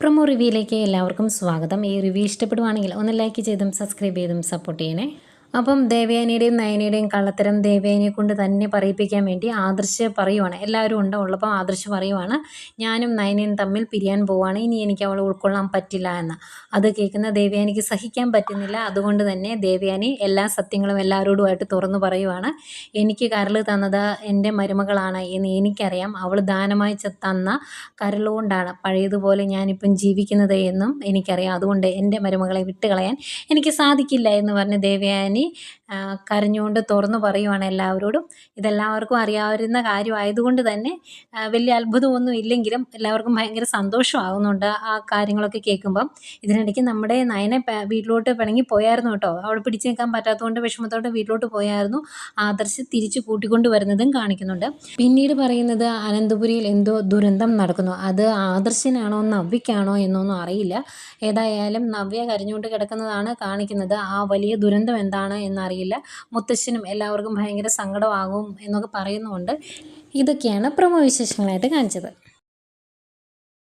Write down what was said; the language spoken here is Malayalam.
പ്രൊമോ റിവ്യൂയിലേക്ക് എല്ലാവർക്കും സ്വാഗതം. ഈ റിവ്യൂ ഇഷ്ടപ്പെടുവാണെങ്കിൽ ഒന്ന് ലൈക്ക് ചെയ്തും സബ്സ്ക്രൈബ് ചെയ്തും സപ്പോർട്ട് ചെയ്യണേ. അപ്പം ദേവയാനിയുടെയും നയനയുടെയും കള്ളത്തരം ദേവയാനിയെ കൊണ്ട് തന്നെ പറയിപ്പിക്കാൻ വേണ്ടി ആദർശ് പറയുവാണ്. എല്ലാവരും ഉള്ളപ്പോൾ ആദർശ് പറയുവാണ്, ഞാനും നയനയും തമ്മിൽ പിരിയാൻ പോവാണ്, ഇനി എനിക്ക് അവളെ ഉൾക്കൊള്ളാൻ പറ്റില്ല എന്ന്. അത് കേൾക്കുന്ന ദേവയാനിക്ക് സഹിക്കാൻ പറ്റുന്നില്ല. അതുകൊണ്ട് തന്നെ ദേവയാനി എല്ലാ സത്യങ്ങളും എല്ലാവരോടുമായിട്ട് തുറന്നു പറയുവാണ്. എനിക്ക് കരൾ തന്നത് എൻ്റെ മരുമകളാണ് എന്ന് എനിക്കറിയാം. അവൾ ദാനമായി തന്ന കരളുകൊണ്ടാണ് പഴയതുപോലെ ഞാനിപ്പം ജീവിക്കുന്നത് എന്നും എനിക്കറിയാം. അതുകൊണ്ട് എൻ്റെ മരുമകളെ വിട്ടുകളയാൻ എനിക്ക് സാധിക്കില്ല എന്ന് പറഞ്ഞ് ദേവയാനി കരഞ്ഞുകൊണ്ട് തുറന്നു പറയുവാണ് എല്ലാവരോടും. ഇതെല്ലാവർക്കും അറിയാവുന്ന കാര്യമായതുകൊണ്ട് തന്നെ വലിയ അത്ഭുതമൊന്നും ഇല്ലെങ്കിലും എല്ലാവർക്കും ഭയങ്കര സന്തോഷമാകുന്നുണ്ട് ആ കാര്യങ്ങളൊക്കെ കേൾക്കുമ്പം. ഇതിനിടയ്ക്ക് നമ്മുടെ നയനെ വീട്ടിലോട്ട് പിണങ്ങി പോയായിരുന്നു കേട്ടോ. അവിടെ പിടിച്ചു നിൽക്കാൻ പറ്റാത്തതുകൊണ്ട് വിഷമത്തോടെ വീട്ടിലോട്ട് പോയായിരുന്നു. ആദർശ് തിരിച്ച് കൂട്ടിക്കൊണ്ട് വരുന്നതും കാണിക്കുന്നുണ്ട്. പിന്നീട് പറയുന്നത് അനന്തപുരിയിൽ എന്തോ ദുരന്തം നടക്കുന്നു. അത് ആദർശിനാണോ നവ്യക്കാണോ എന്നൊന്നും അറിയില്ല. ഏതായാലും നവ്യ കരഞ്ഞുകൊണ്ട് കിടക്കുന്നതാണ് കാണിക്കുന്നത്. ആ വലിയ ദുരന്തം എന്താണ് എന്നറിയില്ല. മുത്തശ്ശനും എല്ലാവർക്കും ഭയങ്കര സങ്കടമാകും എന്നൊക്കെ പറയുന്നുണ്ട്. ഇതൊക്കെയാണ് പ്രൊമോ വിശേഷങ്ങളായിട്ട് കാണിച്ചത്.